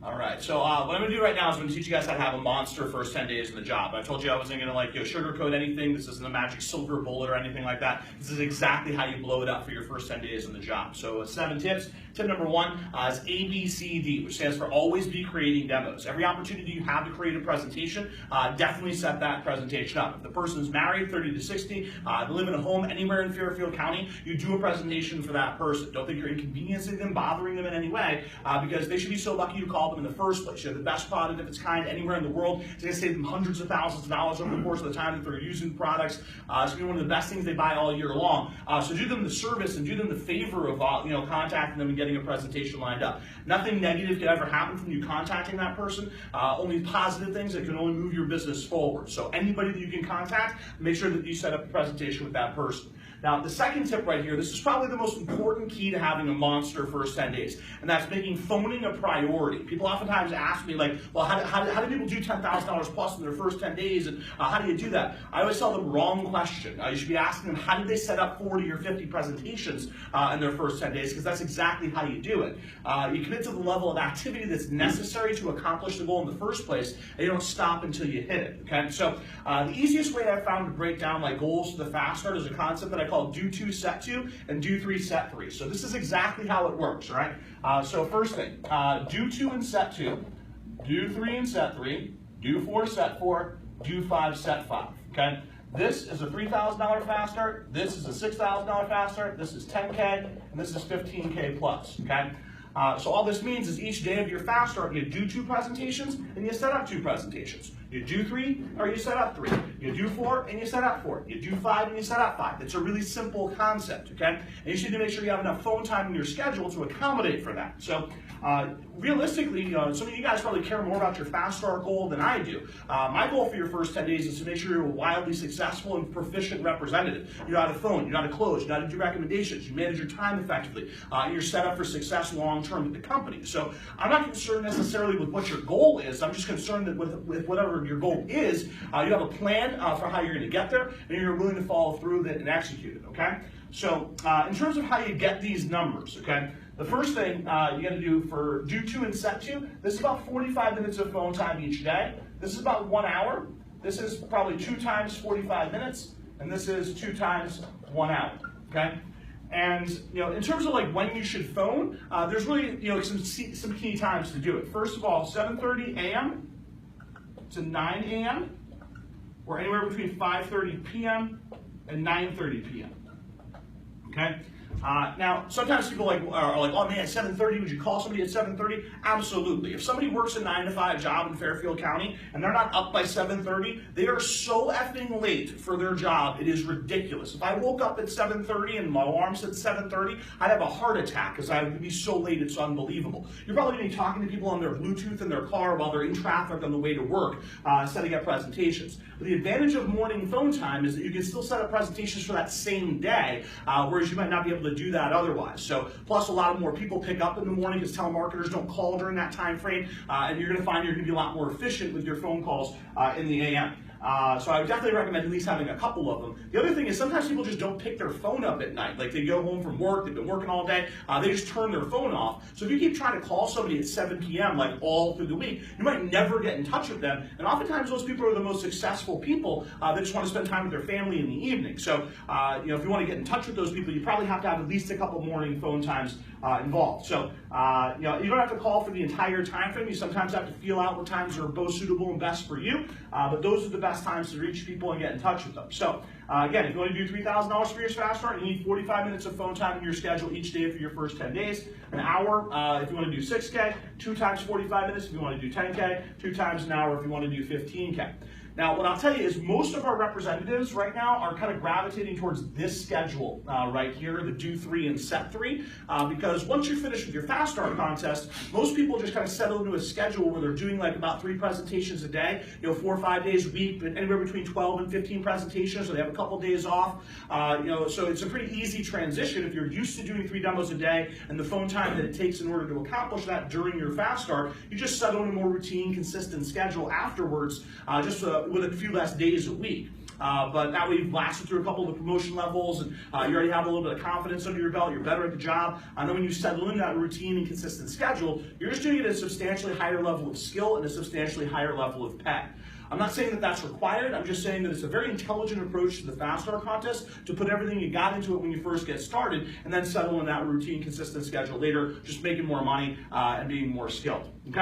All right, so what I'm going to do right now is I'm going to teach you guys how to have a monster first 10 days in the job. I told you I wasn't going to sugarcoat anything. This isn't a magic silver bullet or anything like that. This is exactly how you blow it up for your first 10 days in the job. So 7 tips. Tip number 1 is ABCD, which stands for always be creating demos. Every opportunity you have to create a presentation, definitely set that presentation up. If the person's married, 30 to 60, they live in a home anywhere in Fairfield County, you do a presentation for that person. Don't think you're inconveniencing them, bothering them in any way, because they should be so lucky you called them in the first place. You have the best product of its kind anywhere in the world. It's going to save them hundreds of thousands of dollars over the course of the time that they're using the products. It's going to be one of the best things they buy all year long. So do them the service and do them the favor of contacting them and getting a presentation lined up. Nothing negative could ever happen from you contacting that person. Only positive things that can only move your business forward. So anybody that you can contact, make sure that you set up a presentation with that person. Now, the second tip right here, this is probably the most important key to having a monster first 10 days, and that's making phoning a priority. People oftentimes ask me, like, well, how do people do $10,000 plus in their first 10 days, and how do you do that? I always tell them, wrong question. You should be asking them, how did they set up 40 or 50 presentations in their first 10 days, because that's exactly how you do it. You commit to the level of activity that's necessary to accomplish the goal in the first place, and you don't stop until you hit it, okay? So the easiest way I've found to break down my goals to the fast start is a concept that I call do 2, set 2, and do 3, set 3. So this is exactly how it works, all right? So first thing, do 2 and set 2, do 3 and set 3, do 4, set 4, do 5, set 5, okay? This is a $3,000 fast start, this is a $6,000 fast start, this is 10K, and this is 15K plus, okay? So all this means is each day of your fast start, you do 2 presentations and you set up 2 presentations. You do 3 or you set up 3. You do 4 and you set up 4. You do 5 and you set up 5. It's a really simple concept, okay? And you should make sure you have enough phone time in your schedule to accommodate for that. So realistically, some of you guys probably care more about your fast start goal than I do. My goal for your first 10 days is to make sure you're a wildly successful and proficient representative. You know how to phone, you know how to close, you know how to do recommendations, you manage your time effectively, you're set up for success long-term with the company. So I'm not concerned necessarily with what your goal is, I'm just concerned that with whatever your goal is, you have a plan for how you're going to get there, and you're willing to follow through with it and execute it, okay? So in terms of how you get these numbers, okay, the first thing you got to do for do 2 and set 2, this is about 45 minutes of phone time each day. This is about 1 hour. This is probably 2 times 45 minutes, and this is 2 times 1 hour, okay? And in terms of like when you should phone, there's really some key times to do it. First of all, 7:30 a.m. to 9 a.m. or anywhere between 5:30 p.m. and 9:30 p.m. Okay? Now, sometimes people are like, oh man, 7:30, would you call somebody at 7:30? Absolutely. If somebody works a 9-to-5 job in Fairfield County and they're not up by 7:30, they are so effing late for their job, it is ridiculous. If I woke up at 7:30 and my alarm said 7:30, I'd have a heart attack because I would be so late, it's unbelievable. You're probably going to be talking to people on their Bluetooth in their car while they're in traffic on the way to work, setting up presentations. But the advantage of morning phone time is that you can still set up presentations for that same day, whereas you might not be able to do that otherwise. So plus a lot more people pick up in the morning because telemarketers don't call during that time frame, and you're going to find you're going to be a lot more efficient with your phone calls in the AM. So I would definitely recommend at least having a couple of them. The other thing is sometimes people just don't pick their phone up at night. Like they go home from work, they've been working all day, they just turn their phone off. So if you keep trying to call somebody at 7 p.m. like all through the week, you might never get in touch with them. And oftentimes those people are the most successful people that just want to spend time with their family in the evening. So if you want to get in touch with those people, you probably have to have at least a couple morning phone times involved. So you don't have to call for the entire time frame. You sometimes have to feel out what times are both suitable and best for you. But those are the best times to reach people and get in touch with them. So again, if you want to do $3,000 for your fast start, you need 45 minutes of phone time in your schedule each day for your first 10 days. An hour if you want to do 6K, 2 times 45 minutes if you want to do 10K, 2 times an hour if you want to do 15K. Now, what I'll tell you is most of our representatives right now are kind of gravitating towards this schedule right here, the do 3 and set 3, because once you're finished with your fast start contest, most people just kind of settle into a schedule where they're doing like about 3 presentations a day, 4 or 5 days a week, but anywhere between 12 and 15 presentations, so they have a couple days off. So it's a pretty easy transition if you're used to doing 3 demos a day and the phone time that it takes in order to accomplish that during your fast start. You just settle in a more routine, consistent schedule afterwards, with a few less days a week. but now we've lasted through a couple of the promotion levels, and you already have a little bit of confidence under your belt. You're better at the job. I know when you settle into that routine and consistent schedule, you're just doing it at a substantially higher level of skill and a substantially higher level of pay. I'm not saying that that's required. I'm just saying that it's a very intelligent approach to the fast start contest to put everything you got into it when you first get started and then settle in that routine, consistent schedule later, just making more money and being more skilled. Okay?